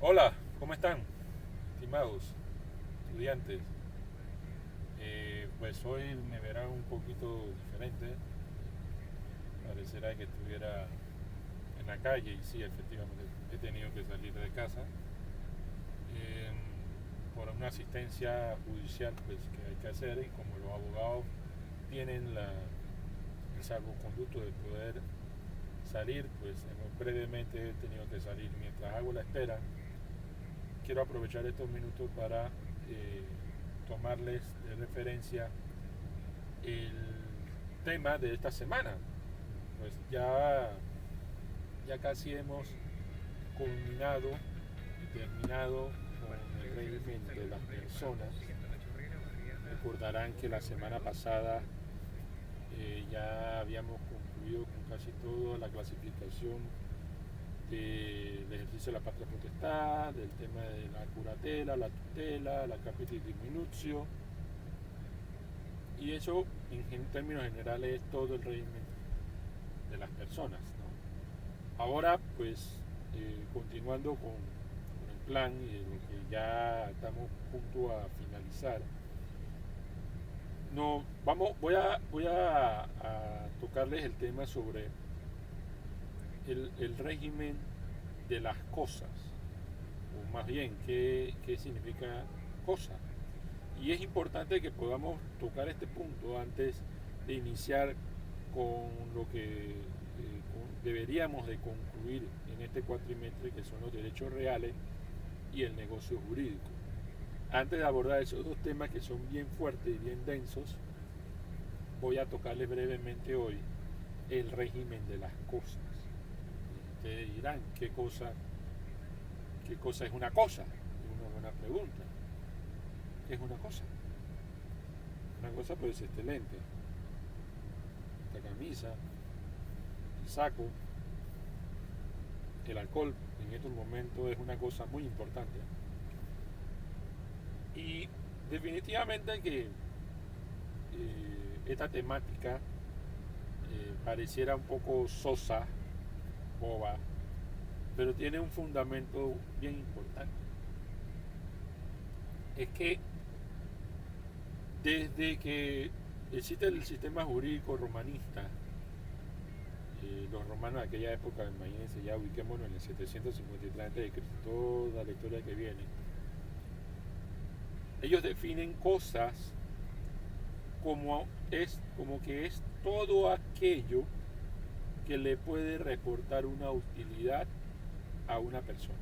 Hola, ¿cómo están, estimados estudiantes? Pues hoy me verán un poquito diferente. Parecerá que estuviera en la calle y sí, efectivamente he tenido que salir de casa eh, por una asistencia judicial pues, que hay que hacer y como los abogados tienen el salvoconducto de poder salir, pues brevemente he tenido que salir. Mientras hago la espera, quiero aprovechar estos minutos para tomarles de referencia el tema de esta semana. Pues ya casi hemos culminado y terminado con el régimen de las personas. Recordarán que la semana pasada ya habíamos concluido con casi toda la clasificación del ejercicio de la patria potestad, del tema de la curatela, la tutela, la capita diminutio, y eso en términos generales es todo el régimen de las personas, ¿no? Ahora pues continuando con el plan y lo que ya estamos junto a finalizar, no, voy a tocarles el tema sobre el régimen de las cosas, o más bien, qué significa cosa. Y es importante que podamos tocar este punto antes de iniciar con lo que deberíamos de concluir en este cuatrimestre, que son los derechos reales y el negocio jurídico. Antes de abordar esos dos temas que son bien fuertes y bien densos, voy a tocarles brevemente hoy el régimen de las cosas. Ustedes dirán, qué cosa es una cosa? Es una buena pregunta. ¿Qué es una cosa? Una cosa puede ser este lente, esta camisa, el saco, el alcohol. En estos momentos es una cosa muy importante. Y definitivamente que esta temática pareciera un poco sosa, boba, pero tiene un fundamento bien importante. Es que desde que existe el sistema jurídico romanista, los romanos de aquella época, imagínense, ya ubiquémonos en el 753 a.C., toda la historia que viene, ellos definen cosas como que es todo aquello que le puede reportar una utilidad a una persona.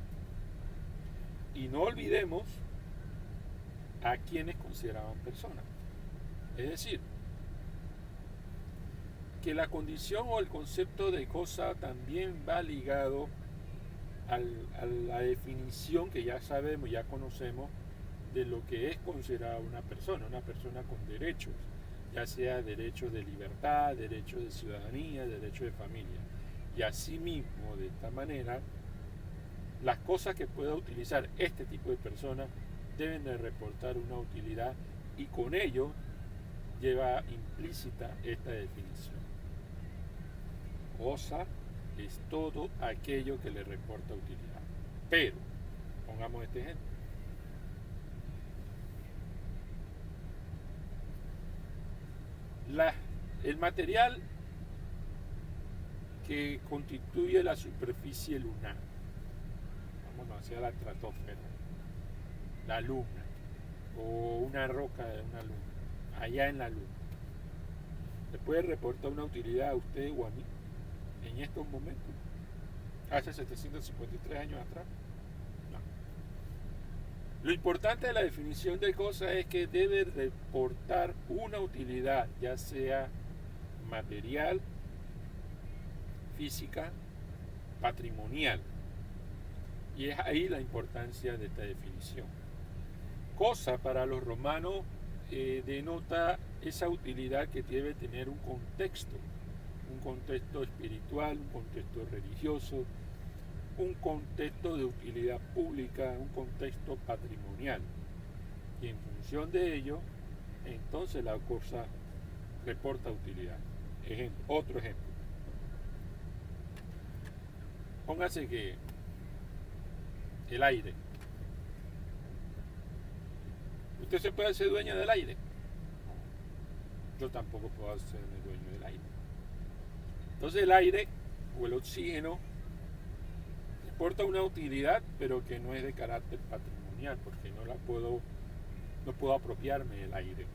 Y no olvidemos a quienes consideraban personas. Es decir, que la condición o el concepto de cosa también va ligado a la definición que ya sabemos, ya conocemos, de lo que es considerada una persona con derechos, ya sea derechos de libertad, derechos de ciudadanía, derechos de familia. Y asimismo, de esta manera, las cosas que pueda utilizar este tipo de personas deben de reportar una utilidad y con ello lleva implícita esta definición. Cosa es todo aquello que le reporta utilidad. Pero, pongamos este ejemplo. La, el material que constituye la superficie lunar, vámonos hacia la estratosfera, la luna, o una roca de una luna, allá en la luna, ¿le puede reportar una utilidad a usted o a mí en estos momentos? Hace 753 años atrás. No. Lo importante de la definición de cosa es que debe reportar una utilidad, ya sea material, física, patrimonial. Y es ahí la importancia de esta definición. Cosa para los romanos denota esa utilidad que debe tener un contexto espiritual, un contexto religioso, un contexto de utilidad pública, un contexto patrimonial. Y en función de ello, entonces la cosa reporta utilidad. Otro ejemplo. Póngase que el aire. ¿Usted se puede hacer dueño del aire? Yo tampoco puedo hacerme dueño del aire. Entonces el aire o el oxígeno aporta una utilidad, pero que no es de carácter patrimonial, porque no puedo apropiarme del aire,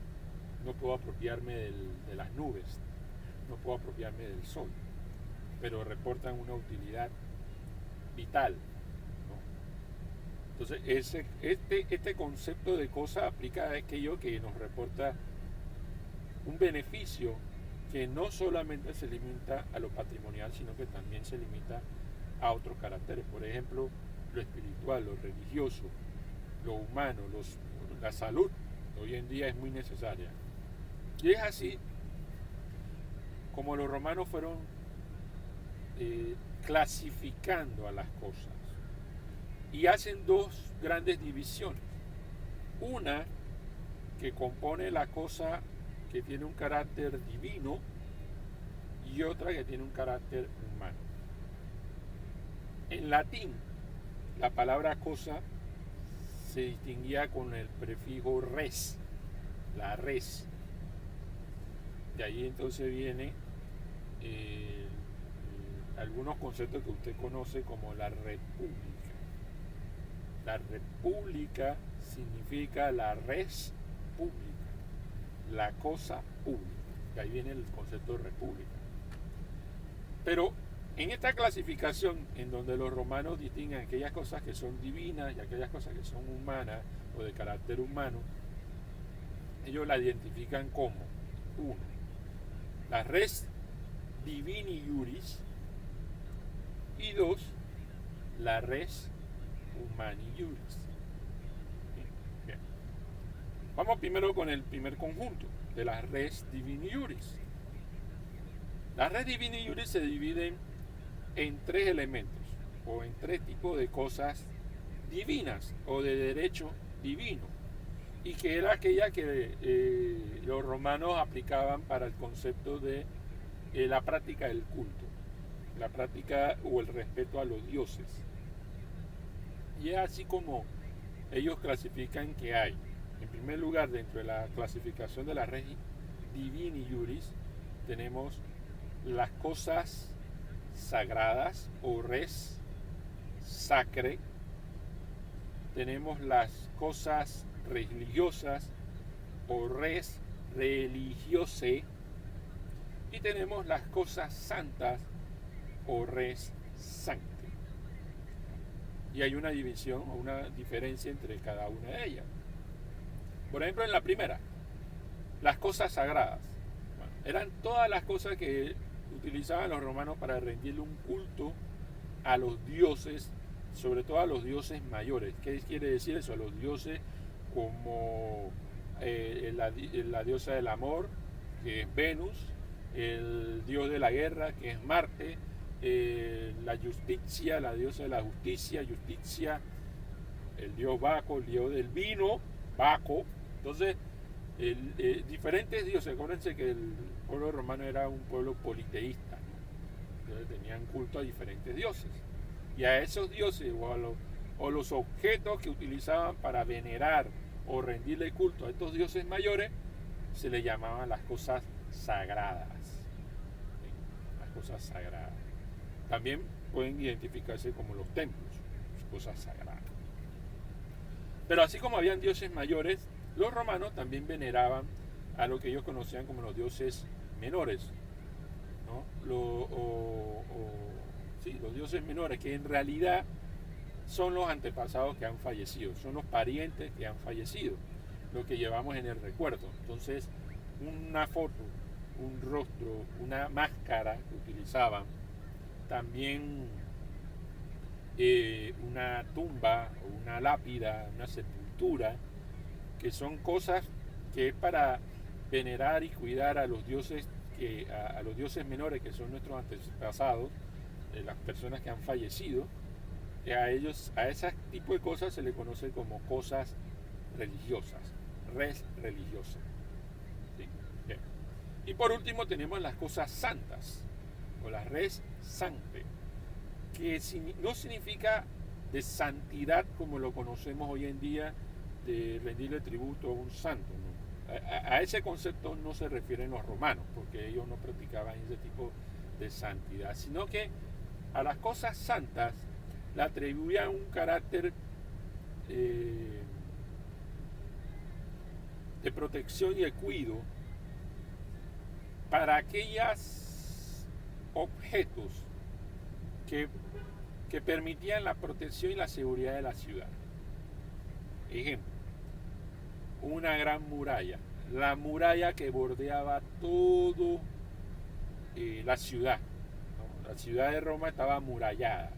no puedo apropiarme de las nubes, no puedo apropiarme del sol, pero reportan una utilidad vital, ¿no? Entonces este concepto de cosa aplica a aquello que nos reporta un beneficio que no solamente se limita a lo patrimonial, sino que también se limita a otros caracteres. Por ejemplo, lo espiritual, lo religioso, lo humano, la salud, hoy en día es muy necesaria. Y es así como los romanos fueron clasificando a las cosas. Y hacen dos grandes divisiones. Una que compone la cosa que tiene un carácter divino y otra que tiene un carácter humano. En latín, la palabra cosa se distinguía con el prefijo res, la res. De ahí entonces viene algunos conceptos que usted conoce como la república. La república significa la res pública, la cosa pública. De ahí viene el concepto de república. Pero en esta clasificación, en donde los romanos distinguen aquellas cosas que son divinas y aquellas cosas que son humanas o de carácter humano, ellos la identifican como, uno, la res divini iuris, y dos, la res humani iuris. Bien. Vamos primero con el primer conjunto de la res divini iuris. La res divini iuris se divide en tres elementos o en tres tipos de cosas divinas o de derecho divino, y que era aquella que los romanos aplicaban para el concepto de la práctica del culto, la práctica o el respeto a los dioses. Y es así como ellos clasifican que hay, en primer lugar, dentro de la clasificación de la res divini iuris, tenemos las cosas sagradas o res sacre, tenemos las cosas religiosas o res religiose, y tenemos las cosas santas o res sancte. Y hay una división o una diferencia entre cada una de ellas. Por ejemplo, en la primera, las cosas sagradas. Bueno, eran todas las cosas que utilizaban los romanos para rendirle un culto a los dioses, sobre todo a los dioses mayores. ¿Qué quiere decir eso? A los dioses como la diosa del amor, que es Venus, el dios de la guerra, que es Marte, la Justicia, la diosa de la justicia, Justicia, el dios Baco, el dios del vino, Baco. Entonces, diferentes dioses. Acuérdense que el pueblo romano era un pueblo politeísta, ¿no? Entonces tenían culto a diferentes dioses. Y a esos dioses o los objetos que utilizaban para venerar o rendirle culto a estos dioses mayores se le llamaban las cosas sagradas. ¿Sí? Las cosas sagradas. También pueden identificarse como los templos, cosas sagradas. Pero así como habían dioses mayores, los romanos también veneraban a lo que ellos conocían como los dioses menores, ¿no? Los dioses menores, que en realidad son los antepasados que han fallecido, son los parientes que han fallecido, lo que llevamos en el recuerdo. Entonces, una foto, un rostro, una máscara que utilizaban, también una tumba o una lápida, una sepultura, que son cosas que es para venerar y cuidar a los dioses, a los dioses menores, que son nuestros antepasados, las personas que han fallecido. A ellos, a ese tipo de cosas se le conoce como cosas religiosas, res religiosa. ¿Sí? Bien. Y por último tenemos las cosas santas, o las res sancte, que no significa de santidad como lo conocemos hoy en día, de rendirle tributo a un santo, ¿no? A ese concepto no se refieren los romanos, porque ellos no practicaban ese tipo de santidad, sino que a las cosas santas le atribuían un carácter de protección y de cuidado para aquellos objetos que, que permitían la protección y la seguridad de la ciudad. Ejemplo, una gran muralla, la muralla que bordeaba todo la ciudad, ¿no? La ciudad de Roma estaba amurallada.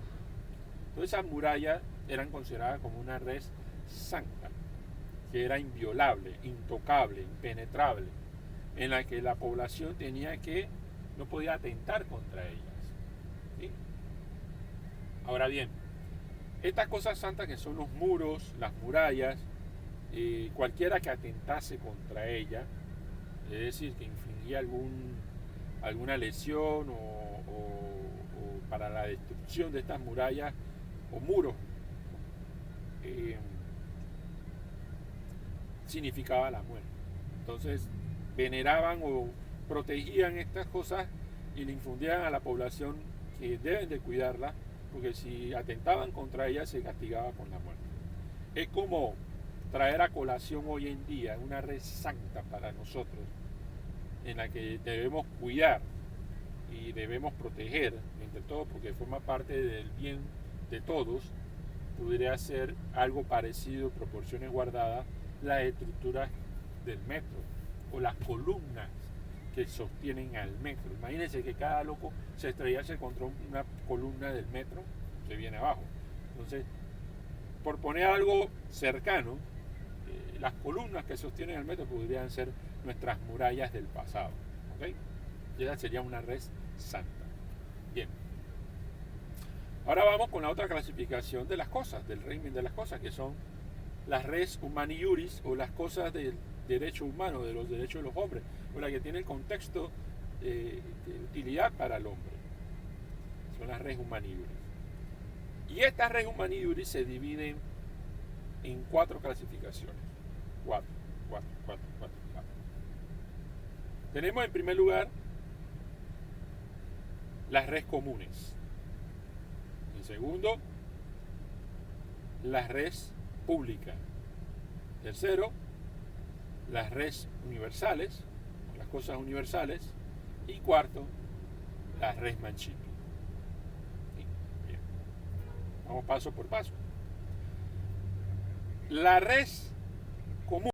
Entonces esas murallas eran consideradas como una res santa, que era inviolable, intocable, impenetrable, en la que la población no podía atentar contra ellas. ¿Sí? Ahora bien, estas cosas santas que son los muros, las murallas, cualquiera que atentase contra ella, es decir, que infligía alguna lesión o para la destrucción de estas murallas o muros, significaba la muerte. Entonces veneraban o protegían estas cosas y le infundían a la población que deben de cuidarla, porque si atentaban contra ella se castigaba con la muerte. Es como traer a colación hoy en día una red santa para nosotros, en la que debemos cuidar y debemos proteger, entre todo, porque forma parte del bien de todos. Podría ser algo parecido, proporciones guardadas, las estructuras del metro o las columnas que sostienen al metro. Imagínense que cada loco se estrellase contra una columna del metro, se viene abajo. Entonces, por poner algo cercano, las columnas que sostienen el metro podrían ser nuestras murallas del pasado. ¿Okay? Y esa sería una res santa. Bien. Ahora vamos con la otra clasificación de las cosas, del régimen de las cosas, que son las res humani iuris, o las cosas del derecho humano, de los derechos de los hombres, o la que tiene el contexto de utilidad para el hombre. Son las res humani iuris. Y estas res humani iuris se dividen en 4 clasificaciones. 4. Tenemos en primer lugar las res comunes. En segundo, las res públicas. Tercero, las res universales, las cosas universales. Y cuarto, las res mancipio. Bien. Vamos paso por paso. La res común